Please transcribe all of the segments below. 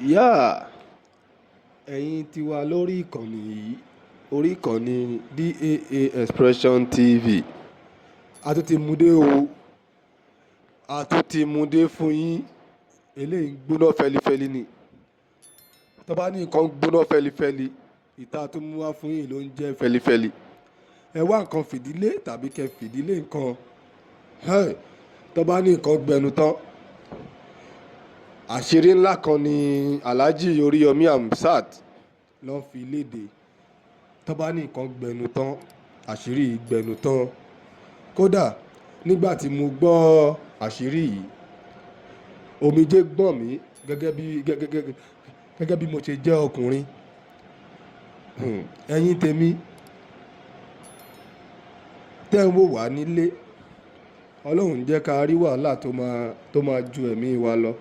Ìyá ẹ̀yin ti wà lórí ìkànnì yìí, orí ìkànnì DAA Expression TV. A tún ti mú dé o, a tún ti mú dé fún yín. Eléyìí gbóná fẹlifẹli ni. Tó bá ní nǹkan gbóná fẹlifẹli, ìta tó mú wá fún yín ló ń jẹ́ fẹlifẹli. Ẹ wá nǹkan fìdílé tàbí kẹ fìdílé nǹkan. Tó bá ní nǹkan gbẹnu tán. Àṣírí ńlá kan ni Alhaji ORIYOMI HAMZAT ló fi léde. Tó bá ní nǹkan gbẹnu tán, àṣírí gbẹnu tán. Kódà nígbà tí mo gbọ́ àṣírí yìí, omijé gbọ̀n mí gẹ́gẹ́ bí mo ṣe jẹ́ ọkùnrin. Ẹ̀yin tèmi tẹ́ ń wò wá nílé, Ọlọ́run jẹ́ ká rí wàhálà tó máa ju ẹ̀mí wa lọ.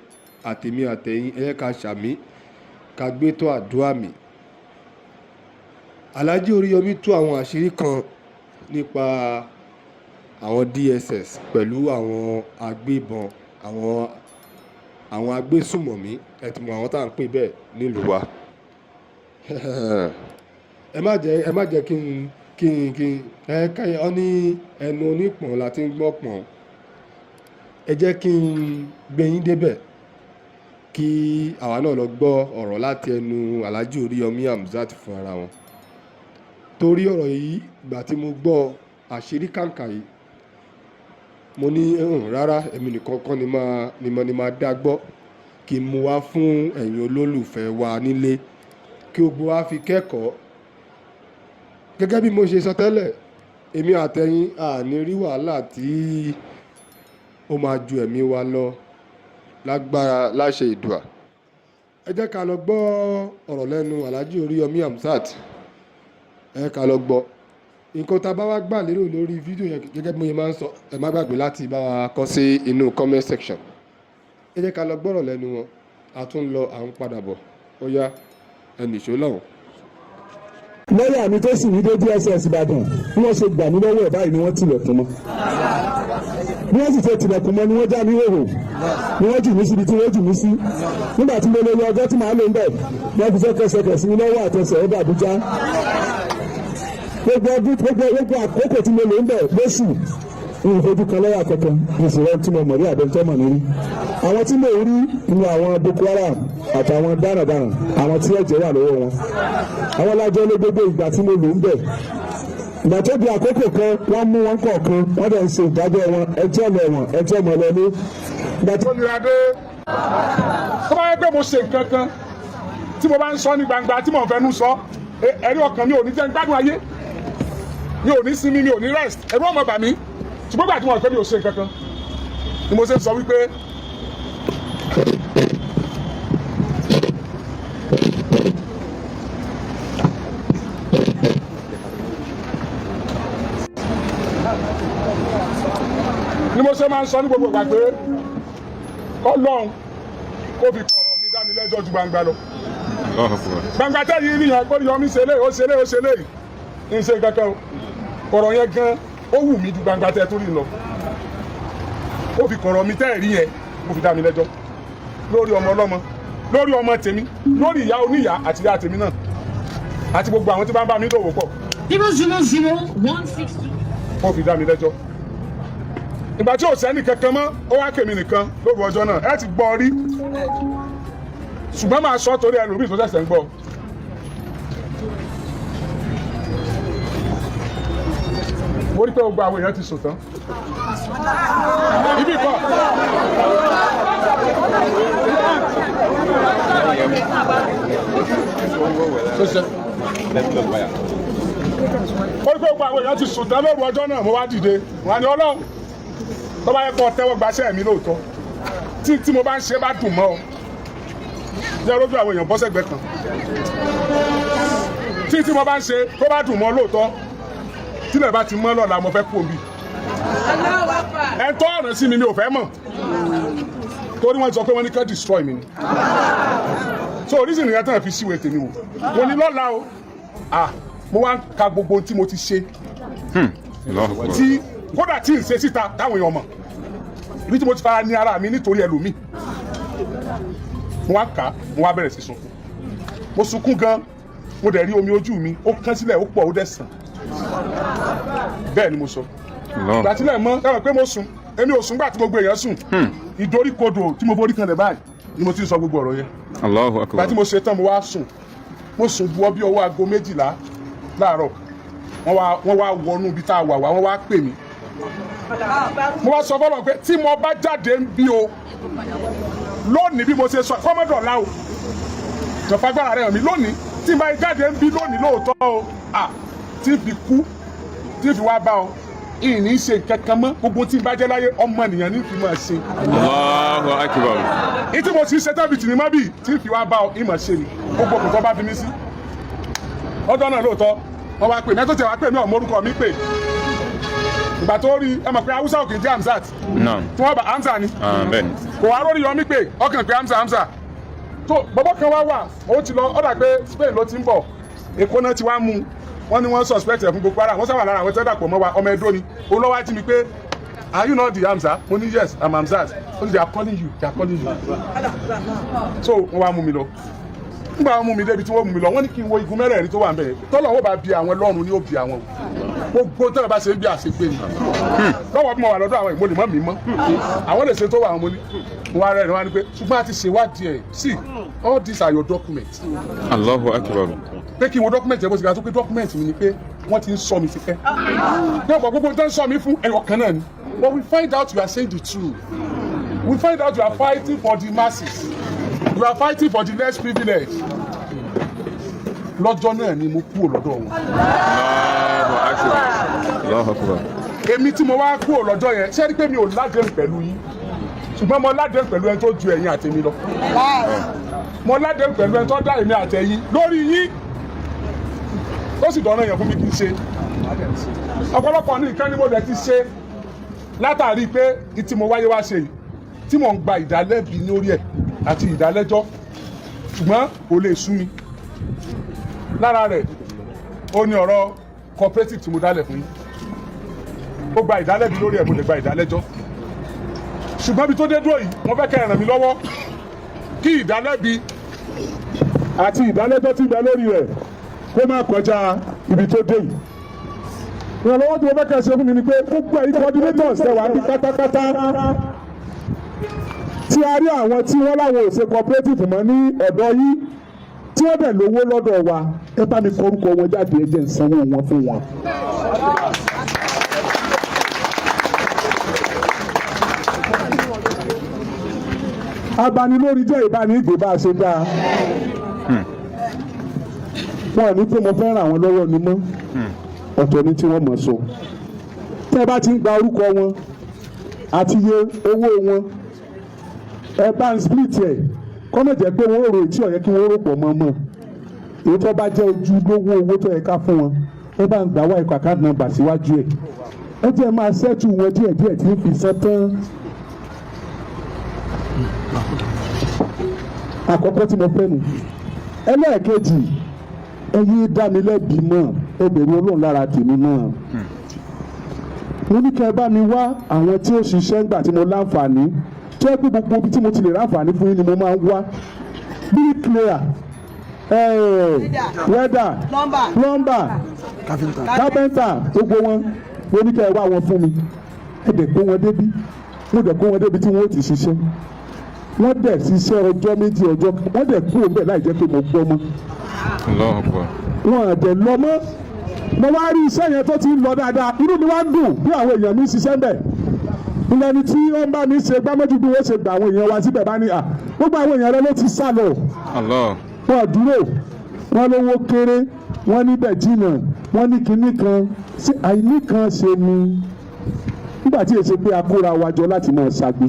Àtèmi àtẹ̀yin ẹ jẹ́ ká ṣàmí, ká gbé tó àdúrà mi. Alhaji ORIYOMI tú àwọn àṣírí kan nípa àwọn DSS pẹ̀lú àwọn agbébọn, àwọn agbésùmọ̀mí, ẹ ti mọ àwọn tá à ń pè bẹ́ẹ̀ nílùú wa. Ẹ má jẹ́ kí ọ ní ẹnu onípọ̀n la ti ń gbọ́ pọ̀n. Ẹ jẹ́ kí n gbé yín débẹ̀ kí àwa náà lọ gbọ́ ọ̀rọ̀ láti ẹnu Alhaji ORIYOMI HAMZAT fún ara wọn. Torí ọ̀rọ̀ yìí, ìgbà tí mo gbọ́ àṣírí kàǹkà yìí, mo ní rárá, èmi nìkan kọ́ ni máa dá gbọ́, kí n mú wá fún ẹ̀yin olólùfẹ́ wa nílé, kí gbogbo wa fi kẹ́kọ̀ọ́. Gẹ́gẹ́ bí mo ṣe sọ tẹ́lẹ̀, èmi àtẹ̀yin a ní rí wàhálà tí ó máa ju ẹ̀mí wa lọ lágbára láṣẹ ìdùà. Ẹ jẹ́ ká lọ gbọ́ ọ̀rọ̀ lẹ́nu Alhaji ORIYOMI HAMZAT. Ẹ ká lọ gbọ́. Nǹkan tá a bá wá gbà lérò lórí fídíò yẹn, gẹ́gẹ́ bí mo máa ń sọ, ẹ má gbàgbé láti bá wa kọ sí inú comment section. Ẹ jẹ́ ká lọ gbọ́rọ̀ lẹ́nu wọn. A tún lọ, à ń padà bọ̀. Ó yá, ẹ nìṣó lọ́hùn. Lọ́yà mi tó sì ní dé DSS Ìbàdàn, bí wọ́n ṣe gbà mí lọ́wọ́ ẹ̀ báyìí ni wọ́n tilẹ̀kùn mọ́. Bí wọ́n sì ṣe tilẹ̀kùn mọ́ ni wọ́n já mi hòhò, ni wọ́n jù mí síbi tí wọ́n jù mí sí. Nígbà tí mo lè lọ ọjọ́ tí màá lò ń bẹ̀, wọ́n fi fẹ́ kẹsẹ̀kẹ̀ sí mi lọ́wọ́ àtẹsẹ̀ ẹ̀dà Àbújá. Gbogbo àkókò tí mo lò ń bẹ̀ lóṣù, ìfojú kan lọ́wọ́ kankan, ìṣòro tí mo mọ̀ rí àbẹ̀ntọ́ mọ̀ nírí. Àwọn tí mo rí ni àwọn Boko Haram àtàwọn darandaran, àwọn tí ẹ̀jẹ̀ wà lọ́wọ́ wọn. Àwọn lájọ́ lé gbogbo ìgbà tí mo lò ń bẹ̀. Ìgbà tó di àkókò kan, wọ́n mú wọn kọ̀ọ̀kan, wọ́n dẹ̀ ń ṣe ìdájọ́ wọn, ẹjọ́ lọ wọn, ẹjọ́ mọ̀ lọ ní. Ìgbà tó nira dé, tó bá yẹ pé mo ṣe nǹkan kan tí mo bá ń sọ ní gbangba tí mo fẹnu sọ, ẹ̀rí ọkàn mi ò ní jẹ́ ń gbádùn ayé, mi ò ní sinmi, mi ò ní rest, ẹ̀rú ọmọ bà mí. Ṣùgbọ́n ìgbà tí mo fẹ́ mi ò ṣe nǹkan kan ni mo ṣe ń sọ wípé máa ń sọ ní gbogbo ìgbà pé Ọlọ́run kó fi kọ̀rọ̀ mi dá mi lẹ́jọ́ ju gbangba lọ. Gbangba tẹ́yìn rí yẹn ORIYOMI ṣe léyìí, ó ṣe léyìí, ó ṣe léyìí, ń ṣe kankan o. Ọ̀rọ̀ yẹn gan ó wù mí ju gbangba tẹ́ tó rí lọ. Ó fi kọ̀rọ̀ mi tẹ́ rí yẹn, ó fi dá mi lẹ́jọ́ lórí ọmọ ọlọ́mọ, lórí ọmọ tèmi, lórí ìyá oníyá àti ìyá tèmi náà, àti gbogbo àwọn tí bá ń bá mi dòwò pọ̀. 000-160. Ó fi dá mi lẹ́jọ́. Ìgbà tí ò sẹ́ni kankan mọ́, ó wá kèmí nìkan lóru ọjọ́ náà. Ẹ ti gbọ́ rí, ṣùgbọ́n máa sọ torí ẹlòmíì tó ṣẹ̀ṣẹ̀ ń gbọ́. Mo rí pé gbogbo àwọn èèyàn ti sùn tán. Ibi kọ́. Ó rí pé gbogbo àwọn èèyàn ti sùn tán lóru ọjọ́ náà. Mo wá dìde, wà ní Ọlọ́run tó bá yẹ kó tẹ́wọ́ gbaṣẹ́ mi lóòótọ́, tí mo bá ń ṣe bá dùn mọ́ ọ, jẹ́ rójú àwọn èèyàn bọ́sẹ̀gbẹ́ kan. Tí mo bá ń ṣe tó bá dùn mọ́ lóòótọ́, tílẹ̀ bá ti mọ́ lọ́la mo fẹ́ kú omi. Ẹ tọ́ ọ̀rọ̀ sí mi ò fẹ́ mọ̀, torí wọ́n sọ pé wọ́n ní ká destroy mi ni. So oríṣi nìyẹn tán fi síwèé tèmi wò. Mo ní lọ́la o, mo wá ń ka gbogbo tí mo ti ṣe. Tí kódà tí ń ṣe síta táwọn èèyàn mọ̀. ibi tí mo ti fara ní ara mi nítorí ẹlòmíì mo wá kà á mo wá bẹ̀rẹ̀ sí sunkún mo sunkún gan mo dẹ̀ rí omi ojú mi ó kán sílẹ̀ ó pọ̀ ó dẹ̀ sàn bẹ́ẹ̀ ni mo sọ ìgbà tílẹ̀ mọ́ dáhùn pé mo sùn èmi ò sùn gbà tí gbogbo èèyàn sùn ìdoríkodò tí mo forí kan lẹ̀ báyìí ni mo ti sọ gbogbo ọ̀rọ̀ yẹn Allahu Akbar. ìgbà tí mo ṣe tán mo wá sùn mo sùn buwọ́ bí ọwọ́ aago 12 láàárọ̀ wọ́n wá wọnú ibi tá a wà wá wọ́n wá pè mí mo wá sọ fọlọ́ pé tí mo bá jáde ń bí o lónìí bí mo ṣe sọ kọ́mọ́dọ̀lá o jọ̀fagbára rẹ̀ hàn mí lónìí tí mo bá jáde ń bí lónìí lóòótọ́ o tí fi kú tí fi wá bá ọ ìní ṣe kankan mọ́ gbogbo tí n bá jẹ́ láyé ọmọ ènìyàn ní fi máa ṣe. Allahu Akbar. ìtí mo ti ṣe tábìtì ní mọ́bì tí fi wá bá ọ ìmọ̀ ṣe ni gbogbo kò tó bá fi mí sí. ọjọ́ náà lóòótọ́ wọ́n wá pè mí ẹ tó tẹ̀ wá pè mí ọ̀mọ́rúkọ mi pè ìgbà tó rí ẹ mọ̀ pé haúsá òkè jẹ́ Hamzat tí wọ́n bá Hamza ni Bẹ́ẹ̀ni. kò wá lórí yọmí pé ọkàn pé Hamza tó bọ́bọ́ kan wá wà ó ti lọ ọ̀dà pé Spain ló ti ń bọ̀ Èkó náà ti wá mú wọ́n ní wọ́n suspect ẹ̀ fún Boko Haram wọ́n sábà lára àwọn tẹ́lẹ̀ pọ̀ mọ́ wa ọmọ Ẹdó ni òun lọ́wọ́ jí mi pé are you not the Hamza mo ní yes I'm Hamzat ó ní they are calling you so wọ́n wá mú mi lọ nígbà wọn mú mi débi tí wọ́n mú mi lọ wọ́n ní kí n wo igun mẹ́rẹ̀ẹ̀rin tó wà ń bẹ̀ tọ́lọ̀ wọ́n bá bi àwọn lọ́rùn ní ó bi àwọn gbogbo tẹ́lẹ̀ bá ṣe ń bí àṣegbè ni lọ́wọ́ bí mo wà lọ́dọ̀ àwọn ìmọ̀lẹ̀ mọ́ mi mọ́ àwọn lè ṣe tó wà àwọn mo ní mo wá rẹ́rìn wá ní pé ṣùgbọ́n a ti ṣèwádìí ẹ̀ see all these are your documents. Allahu Akbar. pé kí n wo document ẹ̀ bó ti ga tó pé document mi ni pé wọ́n ti ń sọ mi ti pẹ́ ní ọ̀pọ̀ gbogbo tó ń sọ mi fún ẹ̀yọ̀ kan náà ni but we find out you are saying the truth we find out you are fighting for the masses you are fighting for the less privileged lọ́jọ́ náà ni mo kúrò lọ́dọ̀ wọn. Allahu Akbar. èmi tí mo wá kúrò lọ́jọ́ yẹn ṣé rí pé mi ò ládéhùn pẹ̀lú yín ṣùgbọ́n mo ládéhùn pẹ̀lú ẹni tó ju ẹ̀yin àtẹ̀mí lọ mo ládéhùn pẹ̀lú ẹni tó dá èmi àtẹ̀yìn lórí yín ó sì dọ̀nà yẹn fún mi kí n ṣe ọ̀pọ̀lọpọ̀ ní nǹkan ni mo dẹ̀ ti ṣe látàrí pé tí mo wáyé wá ṣe yìí tí mò ń gba ìdálẹ́bi lórí ẹ̀ àti ìdálẹ́jọ́ ṣùgbọ́n kò lè sú mi lára rẹ̀ ó ní ọ̀rọ̀ cooperative tí mo dálẹ̀ fún yín ó gba ìdálẹ́bi lórí ẹ̀ mo lè gba ìdálẹ́jọ́ ṣùgbọ́n bí tó dé dúró yìí mo fẹ́ kẹ́ ẹ ràn mí lọ́wọ́ kí ìdálẹ́bi àti ìdálẹ́jọ́ tí ń bẹ lórí rẹ̀ kó má kọjá ibi tó dé yìí ìrànlọ́wọ́ tí mo fẹ́ kẹ́ ẹ ṣe fún mi ni pé gbogbo ẹ̀yin coordinators ṣe wà ní pátápátá tí a rí àwọn tí wọ́n láwọn ò ṣe cooperative mọ́ ní ọ̀dọ̀ yìí tí wọ́n dẹ̀ lówó lọ́dọ̀ wa ẹ bá mi kọrúkọ wọn jáde ẹ jẹ́ n sanwó wọn fún wọn. abanilórí jẹ́ ìbánidè bá a ṣe dáa wọn ò ní pé mo fẹ́ ràn wọ́n lọ́wọ́ ni mọ́ ọ̀tọ̀ ní tí wọ́n mọ̀ sọ tẹ́ ẹ bá ti ń gba orúkọ wọn àti iye owó wọn ẹ bá ń split ẹ̀ kọ́nà jẹ́ pé wọ́n rò tí ó yẹ kí wọ́n rò pọ̀ mọ́ èyí tó bá jẹ́ ojúlówó owó tó yẹ ká fún wọn ẹ bá ń gbà wá ikọ̀ account number síwájú ẹ̀ ẹ jẹ́ máa ṣẹ́tù wọn díẹ̀díẹ̀ tí ń fi sán tán. àkọ́kọ́ tí mo fẹ́ nu ẹlẹ́ẹ̀kejì ẹ yé dá mi lẹ́bi mọ́ ẹ bẹ̀rù Ọlọ́run lára tèmi náà mo ní kí ẹ bá mi wá àwọn tí ó ṣiṣẹ́ ńgbà tí mo láǹfààní tó yẹ pé gbogbo ibi tí mo ti lè ráǹfààní fún yín ni mo máa ń wá bricklayer welder plumber carpenter gbogbo wọn mo ní kí ẹ wá wọn fún mi ẹ dẹ̀ kó wọn débi mo dẹ̀ kó wọn débi tí wọ́n ó ti ṣiṣẹ́ wọ́n dẹ̀ ṣiṣẹ́ ọjọ́ méjì ọjọ́ wọ́n dẹ̀ kú òun bẹ̀ láì jẹ́ pé mo gbọ́ mọ́ wọn àdẹ̀ lọ mọ́ mo wá rí iṣẹ́ yẹn tó ti ń lọ dáadáa inú mi wá dùn bí àwọn èèyàn mi ṣiṣẹ́ ń bẹ̀ ìlànà tí ó ń bá mi ṣe gbámọ́jú bí wọ́n ṣe gbà àwọn èèyàn wa síbẹ̀ bá ní à gbogbo àwọn èèyàn rẹ ló ti sá lọ wọn dúró wọn lówó kéré wọn níbẹ̀ jìnnà wọn ní kinní kan sí àìní kan ṣe ni nígbà tí èsì pé a kóra wa jọ láti máa ṣàgbé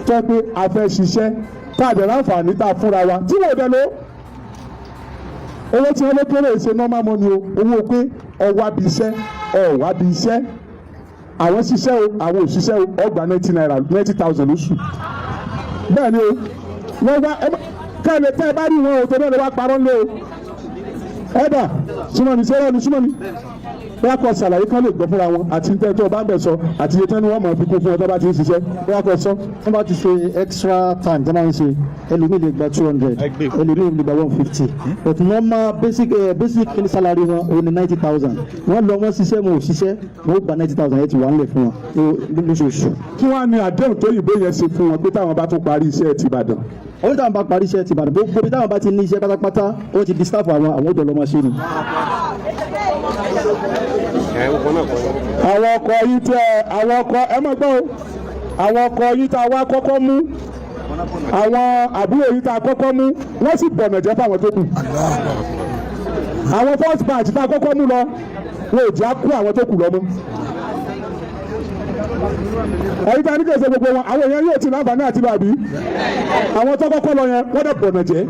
tó pé a fẹ́ ṣiṣẹ́ tá a dẹ̀ láǹfààní tá a fúnra wa tí wọ́n dẹ̀ lọ owó tí wọ́n lé kéré ṣe normal money o owó pé ọwọ́ bí iṣẹ́ ọ̀wá bí iṣẹ́ àwọn ṣiṣẹ́ o àwọn òṣìṣẹ́ o ọgbà $90,000 lóṣù bẹ́ẹ̀ ni o wọ́n wá kẹ́lẹ̀ tẹ́ ẹ bá rí wọn o tó náà lè wá parọ́ lé o ẹ̀dà súnmọ́ ni sẹ́rọ̀ ni súnmọ́ ni bóyá kọ́ ṣàlàyé kán lè gbọ́ fúnra wọn àti tẹ́ tó bá ń bẹ̀ sọ àti iye tán ni wọ́n mọ̀ fi kún fún ọ tó bá ti ń ṣiṣẹ́ bóyá kọ́ sọ. wọ́n bá ti ṣe extra time tí wọ́n máa ń ṣe ẹlòmíì lè gba 200 ẹlòmíì lè gba 150 but normal basic salary wọn òun ni 90,000 wọ́n lọ wọ́n ṣiṣẹ́ wọn ò ṣiṣẹ́ wọ́n gba 90,000 yẹn ti wà nílẹ̀ fún wọn lóṣooṣù. kí wọ́n á ní àdéhùn tó yìnbó yẹn ṣe fún wọn pé táwọn bá tún parí iṣẹ́ ti Ìbàdàn. òun táwọn bá parí iṣẹ́ ti Ìbàdàn gbogbo bí táwọn bá ti ní iṣẹ́ pátápátá ó ti di staff àwọn òjò lọ́mọ ṣe ni. àwọn ọkọ̀ yìí tẹ àwọn ọkọ̀ ẹ mọ̀ gbọ́ àwọn ọkọ̀ yìí tá a wá kọ́kọ́ mú àwọn àbúrò yìí tá a kọ́kọ́ mú wọ́n sì bọ̀nà jẹ́ fáwọn tó kù. àwọn first batch tá a kọ́kọ́ mú lọ wọn ò já kú àwọn tó kù lọ mọ́. ẹ̀yin tá a ní kí ẹ ṣe gbogbo wọn àwọn èèyàn yóò ti láǹfààní àti bàbí àwọn tó kọ́kọ́ lọ yẹn wọ́n dẹ̀ bọ̀nà jẹ́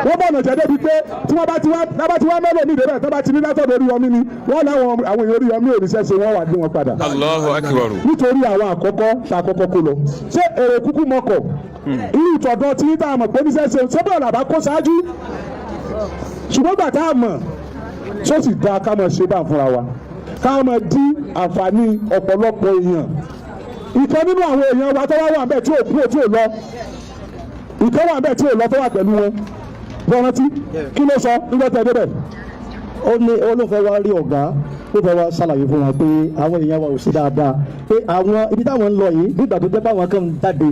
wọ́n bọ̀nà jẹ́ débi pé tí wọ́n bá ti wá mẹ́lò ní ìdẹ́bẹ̀ tó bá ti ní látọ̀dọ̀ Oríyọmí ni wọ́n láwọn àwọn èèyàn Oríyọmí òrìṣẹ́ ṣe wọ́n wà dé wọn padà. Allahu akbar. nítorí àwọn àkọ́kọ́ tá a kọ́kọ́ kó lọ ṣé èrè kúkú mọ́kọ̀ irú ìtọ̀dọ̀ tí tá a mọ̀ pé oníṣẹ́ ṣe ṣé bọ́ọ̀lù àbá kó ṣáájú ṣùgbọ́n gbà tá a mọ̀ tó sì dáa ká mọ̀ ṣe bá fúnra wa ká mọ̀ dí àǹfààní ọ̀pọ̀lọpọ̀ èèyàn ìkan nínú àwọn èèyàn wa tó wá wà bẹ́ẹ̀ tí ò kú tí ò lọ ìkan wà bẹ́ẹ̀ tí ò lọ tó wà pẹ̀lú wọn bọ́rántí kí ló sọ nígbà tẹ̀ débẹ̀. ó ní olóńfẹ́ wa rí ọ̀gá ó fẹ́ wá ṣàlàyé fún wa pé àwọn èèyàn wa ò sí dáadáa pé àwọn ibi táwọn ń lọ yìí nígbà tó jẹ́ pé àwọn kan jáde